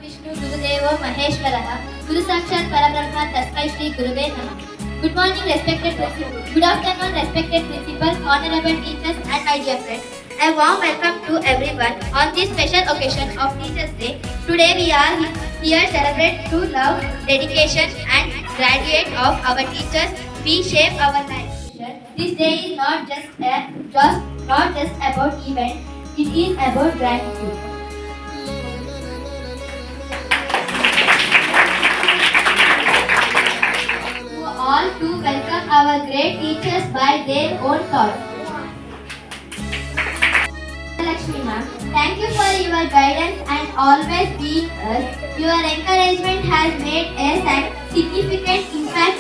Vishnu Gurudevo Maheshwaraha, Guru Sakshat Parabrahma Tasmai Shri Guruve Namah. Good morning, respected principal. Good afternoon, respected principal, honorable teachers, and my dear friends. A warm welcome to everyone on this special occasion of Teachers' Day. Today we are here celebrate to love, dedication, and graduate of our teachers. We shape our lives. This day is not just about event. It is about gratitude. All to welcome our great teachers by their own thoughts. Lakshmi ma'am, thank you for your guidance and always being us. Your encouragement has made a significant impact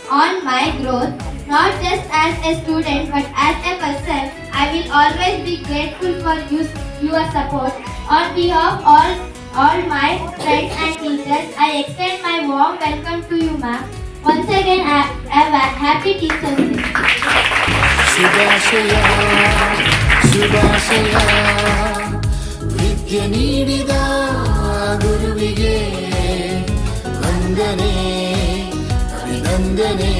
on my growth, not just as a student but as a person. I will always be grateful for your support. On behalf of all my friends and teachers, I extend my warm welcome to you ma'am. Once again, I have a happy Teachers' Day. ಶುಭಾಶಯ ಶುಭಾಶಯ ವಿದ್ಯೆ ನೀಡಿದ ಗುರುವಿಗೆ ವಂದನೆ ಅಭಿನಂದನೆ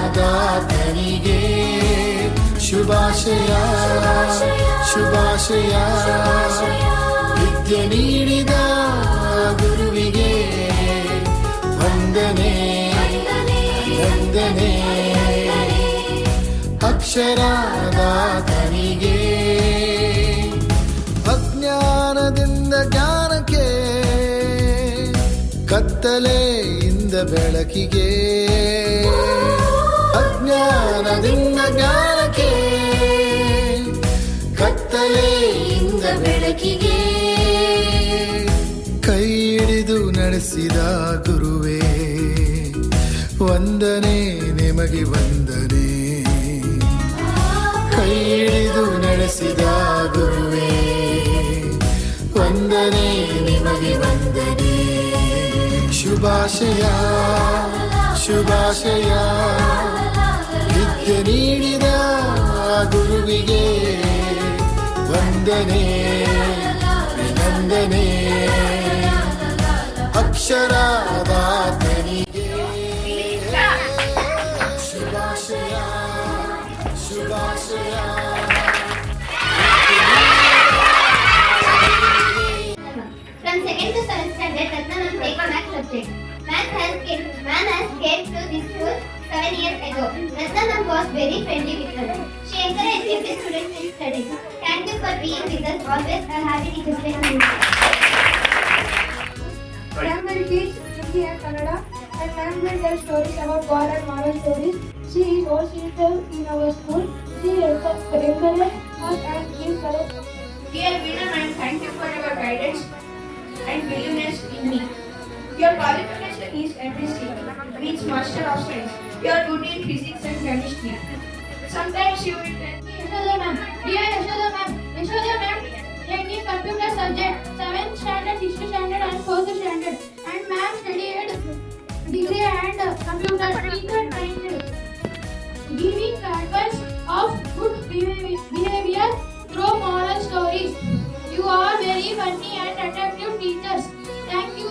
ಅಕ್ಷರದಾತನಿಗೆ ಶುಭಾಶಯ ಶುಭಾಶಯ ವಿದ್ಯೆ ನೀಡಿದ ಗುರುವಿಗೆ ವಂದನೆ ವಂದನೆ ಅಕ್ಷರದಾತನಿಗೆ ಅಜ್ಞಾನದಿಂದ ಜ್ಞಾನಕ್ಕೆ ಕತ್ತಲೆಯಿಂದ ಬೆಳಕಿಗೆ ಅಜ್ಞಾನದಿಂದ ಜ್ಞಾನಕ್ಕೆ ಕತ್ತಲೆಯಿಂದ ಬೆಳಕಿಗೆ ಕೈ ಹಿಡಿದು ನಡೆಸಿದ ಗುರುವೇ ವಂದನೆ ನಿಮಗೆ ವಂದನೆ ಕೈ ಹಿಡಿದು ನಡೆಸಿದ ಗುರುವೇ ವಂದನೆ ನಿಮಗೆ ವಂದನೆ ಶುಭಾಶಯ ಶುಭಾಶಯ ವಿದ್ಯೆ ನೀಡಿದ ಗುರುವಿಗೆ ವಂದನೆ ಅಭಿನಂದನೆ ಅಕ್ಷರದಾತನಿಗೆ ಶುಭಾಶಯ ಶುಭಾಶಯ From 2nd to 7th standard, Ratnam takes math subject. Man has came to this school 7 years ago. Ratnam was very friendly with us. She encouraged every student in studying. Thank you for being with us. Always a happy Teachers' Day. Ma'am will teach Hindi and Kannada, and ma'am will tell stories about God and moral stories. She is also in our school. She encourages us and gives courage. Dear Veena ma'am, thank you for your guidance and willingness in me. Your qualification is MSc, means Master of Science. You are good in physics and chemistry. Sometimes you will tell me, Yashoda ma'am, dear Yashoda ma'am, taking computer subject 7th standard, 6th standard, and 4th standard, and ma'am studied degree and computer teacher trained, giving advice of good behavior through moral stories. You are very funny and attractive teachers. Thank you.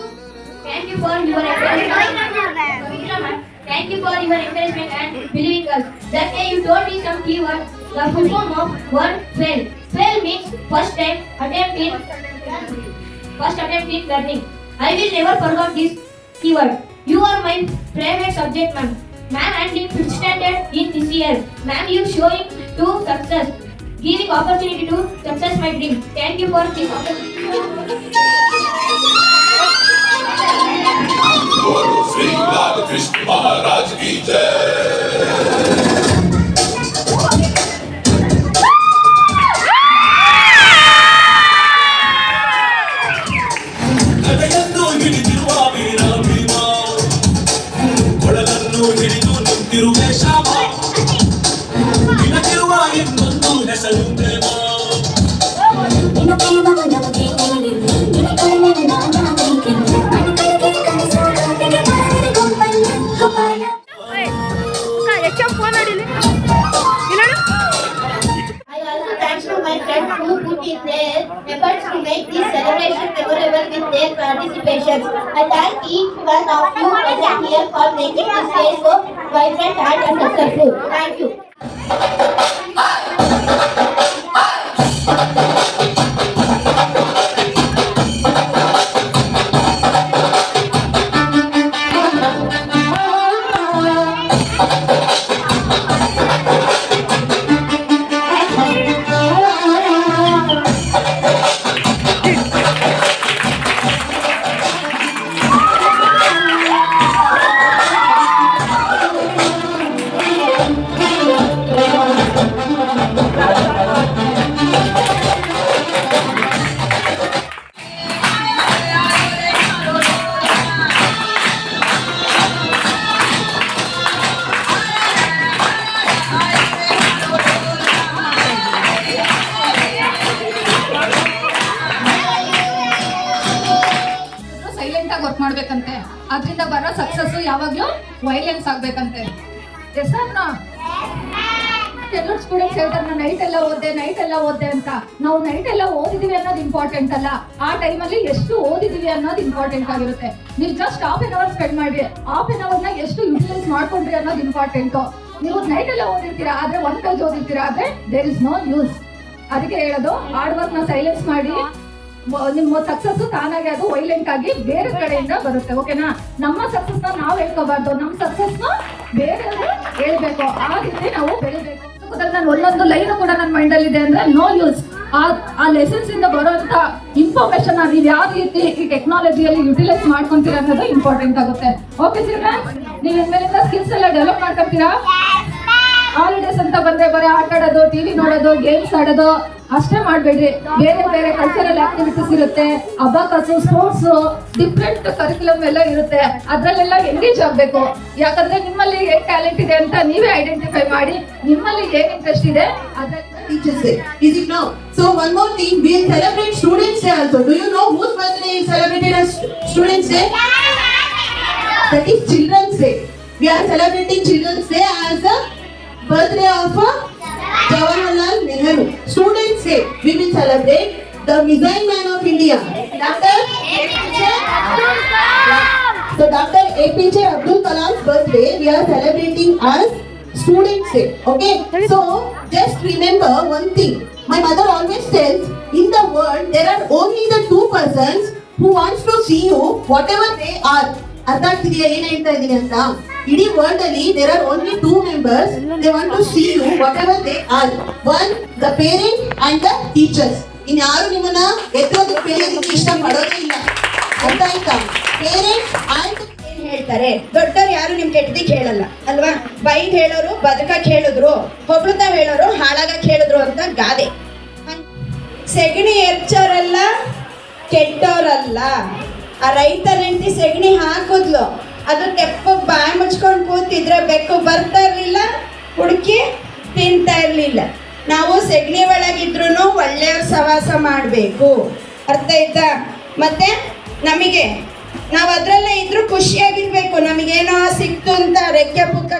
thank you for your encouragement. Veena ma'am, thank you for your encouragement and believing us. That day you told me some keywords. The full form of word fail. Fail means first attempt in learning. I will never forget this keyword. You are my favorite subject, ma'am. Ma'am, and in 5th standard in this year. Ma'am, you showing to success, giving opportunity to success my dream. Thank you for this opportunity. बोलो श्री राधा कृष्ण महाराज की जय। ಗದೆಯನ್ನು ಹಿಡಿದಿರುವ ವೀರ ಭೀಮ, ಕೊಳಲನ್ನು ಹಿಡಿದು ನಿಂತಿರುವೆ ಶ್ಯಾಮ, ನಿನಗಿರುವ ಇನ್ನೊಂದು ಹೆಸರು ಪ್ರೇಮ. with their efforts to make this celebration memorable with their participation. I thank each one of you present here for making this day so vibrant and successful. Thank you. Silent ಆಗಿ work ಮಾಡ್ಬೇಕಂತೆ, ಅದರಿಂದ ಬರೋ success ಯಾವಾಗ್ಲೂ violence ಆಗ್ಬೇಕಂತೆ. ಕೆಲವು students ಹೇಳ್ತಾರೆ ನಾನು night ಎಲ್ಲ ಓದ್ದೆ ಅಂತ. ನಾವು ನೈಟ್ ಎಲ್ಲ ಓದಿದೀವಿ ಅನ್ನೋದು ಇಂಪಾರ್ಟೆಂಟ್ ಅಲ್ಲ, ಆ ಟೈಮಲ್ಲಿ ಎಷ್ಟು ಓದಿದೀವಿ ಅನ್ನೋದು ಇಂಪಾರ್ಟೆಂಟ್ ಆಗಿರುತ್ತೆ. ನೀವು just half an hour spend ಮಾಡಿ, ಹಾಫ್ ಎನ್ ಅವರ್ನ ಎಷ್ಟು ಯುಟಿಲೈಸ್ ಮಾಡ್ಕೊಂಡ್ರಿ ಅನ್ನೋದು ಇಂಪಾರ್ಟೆಂಟು. ನೀವು ನೈಟ್ ಎಲ್ಲ ಓದಿರ್ತೀರಾ ಆದ್ರೆ 1 ಪೇಜ್ ಓದಿರ್ತೀರಾ ಆದ್ರೆ ದೇರ್ ಇಸ್ ನೋ ಯೂಸ್. ಅದಕ್ಕೆ ಹೇಳೋದು ಹಾರ್ಡ್ ವರ್ಕ್ ನ ಸೈಲೆನ್ಸ್ ಮಾಡಿ, ನಿಮ್ಮ ಸಕ್ಸಸ್ ತಾನಾಗಿ ಅದು ವೈಲೆಂಟ್ ಆಗಿ ಬೇರೆ ಕಡೆಯಿಂದ ಬರುತ್ತೆ. ಓಕೆನಾ? ನಮ್ಮ ಸಕ್ಸಸ್ ನ ನಾವು ಹೇಳ್ಕೋಬಾರ್ದು, ನಮ್ಮ ಸಕ್ಸಸ್ ನ ಬೇರೆಯವರು ಹೇಳ್ಬೇಕು. ಆ ರೀತಿ ನಾವು ಬೆಳಿಬೇಕು. ನಾನು ಒಂದೊಂದು ಲೈನ್ ಕೂಡ ನನ್ನ ಮೈಂಡ್ ಅಲ್ಲಿ ಇದೆ ಅಂದ್ರೆ ನೋ ಯೂಸ್. ಆ ಲೆಸನ್ಸ್ ಇಂದ ಬರುವಂತ ಇನ್ಫಾರ್ಮೇಶನ್ ನೀವು ಯಾವ ರೀತಿ ಈ ಟೆಕ್ನಾಲಜಿಯಲ್ಲಿ ಯುಟಿಲೈಸ್ ಮಾಡ್ಕೊಂತೀರಾ ಅನ್ನೋದು ಇಂಪಾರ್ಟೆಂಟ್ ಆಗುತ್ತೆ. ಓಕೆ ಚಿಲ್ಡ್ರನ್ಸ್, ನೀವು ಇನ್ಮೇಲಿಂದ ಸ್ಕಿಲ್ಸ್ ಎಲ್ಲ ಡೆವಲಪ್ ಮಾಡ್ಕೊತೀರಾ. ಹಾಲಿಡೇಸ್ ಅಂತ ಬಂದ್ರೆ ಬರೀ ಆಟ ಆಡೋದು, ಟಿವಿ ನೋಡೋದು, ಗೇಮ್ಸ್ ಆಡೋದು ಅಷ್ಟೇ ಮಾಡ್ಬೇಡ್ರಿ. ಬೇರೆ ಬೇರೆ ಕಲ್ಚರಲ್ ಆಕ್ಟಿವಿಟೀಸ್ ಇರುತ್ತೆ, ಅಬಾಕಸ್, ಸ್ಪೋರ್ಟ್ಸ್, ಡಿಫ್ರೆಂಟ್ ಕರಿಕ್ಯುಲಮ್ ಎಲ್ಲ ಇರುತ್ತೆ. ಅದ್ರಲ್ಲೆಲ್ಲ ಎಂಗೇಜ್ ಆಗ್ಬೇಕು. ಯಾಕಂದ್ರೆ ನಿಮ್ಮಲ್ಲಿ ಏನ್ ಟ್ಯಾಲೆಂಟ್ ಇದೆ ಅಂತ ನೀವೇ ಐಡೆಂಟಿಫೈ ಮಾಡಿ, ನಿಮ್ಮಲ್ಲಿ ಏನ್ ಇಂಟ್ರೆಸ್ಟ್ ಇದೆ ಅದ್ರಲ್ಲಿ Teachers Day. Is it now? So one more thing, we will celebrate Students Day also. Do you know whose birthday is celebrated as Students Day? That is Children's Day. We are celebrating Children's Day as a birthday of Jawaharlal Nehru. Students Day, we will celebrate the Missile Man of India, Dr. APJ Abdul Kalam. So Dr. APJ Abdul Kalam's birthday we are celebrating as Students Day. Okay, so just remember one thing. My mother always tells, in the world there are only the 2 persons who wants to see you whatever they are. ಅರ್ಥ ಆಗ್ತಿದೆಯಾ ಏನ್ ಹೇಳ್ತಾ ಇದೀನಿ ಅಂತ? ಇಡೀ world ಅಲ್ಲಿ there are only 2 members they want to see you whatever they are. One, the parent and the teachers. ಇನ್ ಯಾರು ನಿಮ್ಮನ್ನ ಎತ್ತೋದಕ್ಕೆ ಬೆಳೆಯೋದಕ್ಕೆ ಇಷ್ಟ ಪಡೋದೇ ಇಲ್ಲ. ಅರ್ಥ ಆಯ್ತಾ? ಪೇರೆಂಟ್ ಅಂಡ್ ಹೇಳ್ತಾರೆ. ದೊಡ್ಡವ್ರು ಯಾರು ನಿಮ್ ಕೆಟ್ಟದಿಕ್ಕೆ ಹೇಳಲ್ಲ ಅಲ್ವಾ? ಬೈದ್ ಹೇಳೋರು ಬದುಕಕ್ ಹೇಳಿದ್ರು, ಹೊಗಳ್ತಾ ಹೇಳೋರು ಹಾಳಾಗಕ್ ಹೇಳಿದ್ರು ಅಂತ ಗಾದೆ. ಸೆಗಣಿ ಎರ್ಚೋರಲ್ಲ, ಕೆಟ್ಟೋರಲ್ಲ. ಆ ರೈತರ ಹೆಂಡತಿ ಸೆಗಣಿ ಹಾಕಿದ್ಲು, ಅದು ತೆಪ್ಪ ಬಾಯಿ ಮುಚ್ಕೊಂಡು ಕೂತಿದ್ರೆ ಬೆಕ್ಕು ಬರ್ತಾ ಇರ್ಲಿಲ್ಲ, ಹುಡುಕಿ ತಿಂತಾ ಇರ್ಲಿಲ್ಲ. ನಾವು ಸೆಗಣಿ ಒಳಗಿದ್ರು ಒಳ್ಳೆಯವ್ರ ಸವಾಸ ಮಾಡಬೇಕು. ಅರ್ಥ ಆಯ್ತಾ? ಮತ್ತೆ ನಮಗೆ ನಾವು ಅದ್ರಲ್ಲೇ ಇದ್ರು ಖುಷಿಯಾಗಿರ್ಬೇಕು. ನಮಗೇನೋ ಸಿಕ್ತು ಅಂತ ರೆಕ್ಕೆ ಪುಕ್ಕ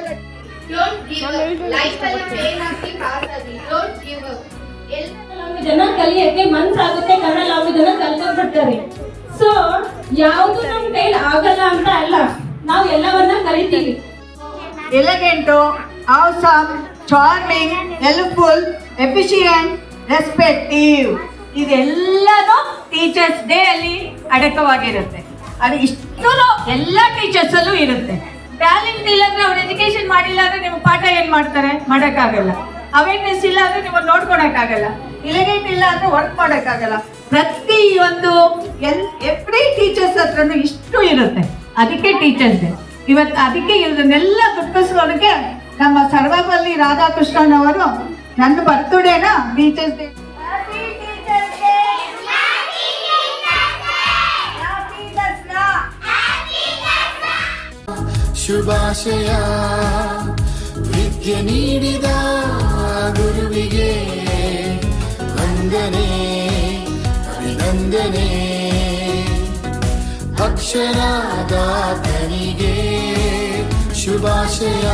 ಜನ ಕಲಿಯಕ್ಕೆ ಮನ್ಸಾಗುತ್ತೆ, ಕನ್ನಡ ಲ್ಯಾಂಗ್ವೇಜ್ ಅನ್ನ ಕಲ್ತ್ಕೊಂಡ್ಬಿಡ್ತಾರೆ. ಸೊ ಯಾವುದು ನಮ್ಮ ಕೈಲಿ ಆಗಲ್ಲ ಅಂತ ಅಲ್ಲ, ನಾವು ಎಲ್ಲವನ್ನ ಕಲಿತೀವಿ. Elegant, awesome, charming, helpful, efficient, respective ಇದೆಲ್ಲನೂ ಟೀಚರ್ಸ್ ಡೇ ಅಲ್ಲಿ ಅಡಕವಾಗಿರುತ್ತೆ. ಅದು ಇಷ್ಟು ಎಲ್ಲ ಟೀಚರ್ಸ್ ಅಲ್ಲೂ ಇರುತ್ತೆ. ಟ್ಯಾಲೆಂಟ್ ಇಲ್ಲ ಅಂದ್ರೆ ಅವ್ರು ಎಜುಕೇಶನ್ ಮಾಡಿಲ್ಲ ಅಂದ್ರೆ ನಿಮ್ಗೆ ಪಾಠ ಏನ್ ಮಾಡ್ತಾರೆ? ಮಾಡೋಕ್ಕಾಗಲ್ಲ. ಅವೇರ್ನೆಸ್ ಇಲ್ಲ ಅಂದ್ರೆ ನೀವು ನೋಡ್ಕೊಳಕ್ಕಾಗಲ್ಲ. ಎಲಿಗೆಂಟ್ ಇಲ್ಲ ಅಂದ್ರೆ ವರ್ಕ್ ಮಾಡೋಕ್ಕಾಗಲ್ಲ. ಪ್ರತಿಯೊಂದು ಎವ್ರಿ ಟೀಚರ್ಸ್ ಹತ್ರನೂ ಇಷ್ಟು ಇರುತ್ತೆ. ಅದಕ್ಕೆ ಟೀಚರ್ಸ್ ಡೇ ಇವತ್ತು. ಅದಕ್ಕೆ ಇದನ್ನೆಲ್ಲ ಗುರ್ತಿಸೋದಕ್ಕೆ ನಮ್ಮ ಸರ್ವಪಲ್ಲಿ ರಾಧಾಕೃಷ್ಣನ್ ಅವರು ನನ್ನ ಬರ್ತ್ಡೇನ ಟೀಚರ್ಸ್ ಡೇ ಶುಭಾಶಯ ವಿದ್ಯೆ ನೀಡಿದ ಗುರುವಿಗೆ ವಂದನೆ ಅಭಿನಂದನೆ. ಅಕ್ಷರದಾತನಿಗೆ ಶುಭಾಶಯ.